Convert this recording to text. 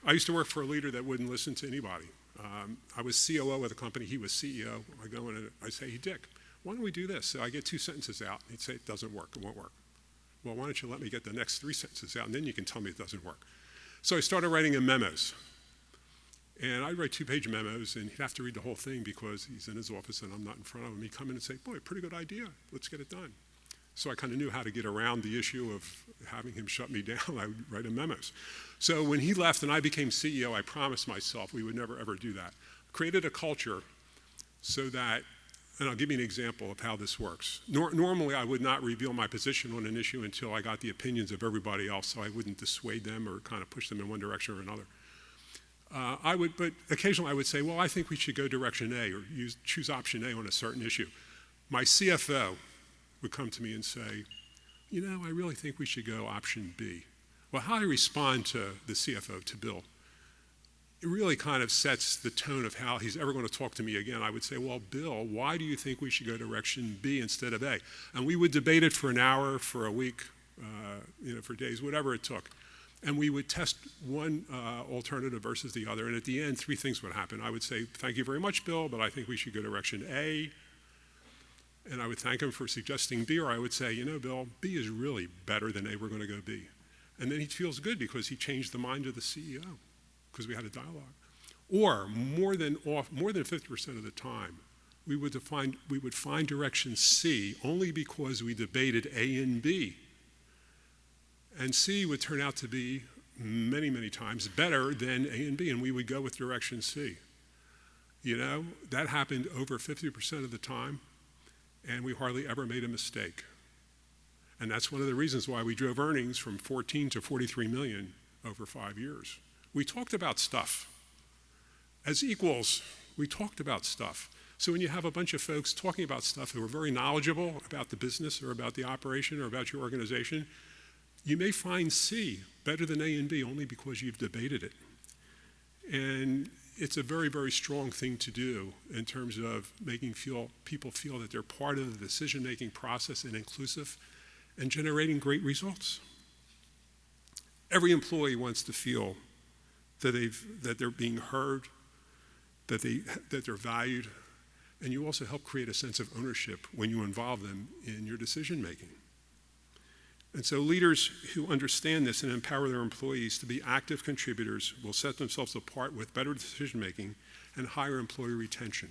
I used to work for a leader that wouldn't listen to anybody. I was COO of the company, he was CEO. I go in and I say, hey, Dick, why don't we do this? So I get 2 sentences out, and he'd say, it doesn't work, it won't work. Well, why don't you let me get the next 3 sentences out, and then you can tell me it doesn't work. So I started writing him memos. And I'd write 2-page memos, and he'd have to read the whole thing because he's in his office and I'm not in front of him. He'd come in and say, boy, pretty good idea, let's get it done. So I kind of knew how to get around the issue of having him shut me down. I would write him memos. So when he left and I became CEO, I promised myself we would never, ever do that. Created a culture so that, and I'll give you an example of how this works. Normally, I would not reveal my position on an issue until I got the opinions of everybody else, so I wouldn't dissuade them or kind of push them in one direction or another. But occasionally I would say, well, I think we should go direction A or choose option A on a certain issue. My CFO would come to me and say, you know, I really think we should go option B. Well, how I respond to the CFO, to Bill, it really kind of sets the tone of how he's ever going to talk to me again. I would say, well, Bill, why do you think we should go direction B instead of A? And we would debate it for an hour, for a week, for days, whatever it took. And we would test one alternative versus the other. And at the end, 3 things would happen. I would say, thank you very much, Bill, but I think we should go direction A. And I would thank him for suggesting B, or I would say, you know, Bill, B is really better than A, we're going to go B. And then he feels good because he changed the mind of the CEO because we had a dialogue. Or more than 50% of the time, we would find direction C only because we debated A and B. And C would turn out to be many, many times better than A and B, and we would go with direction C. You know, that happened over 50% of the time, and we hardly ever made a mistake. And that's one of the reasons why we drove earnings from 14 to 43 million over 5 years. We talked about stuff. As equals, we talked about stuff. So when you have a bunch of folks talking about stuff who are very knowledgeable about the business or about the operation or about your organization, you may find C better than A and B only because you've debated it. And it's a very, very strong thing to do in terms of making people feel that they're part of the decision-making process and inclusive and generating great results. Every employee wants to feel that they're being heard, that they're valued, and you also help create a sense of ownership when you involve them in your decision-making. And so leaders who understand this and empower their employees to be active contributors will set themselves apart with better decision-making and higher employee retention.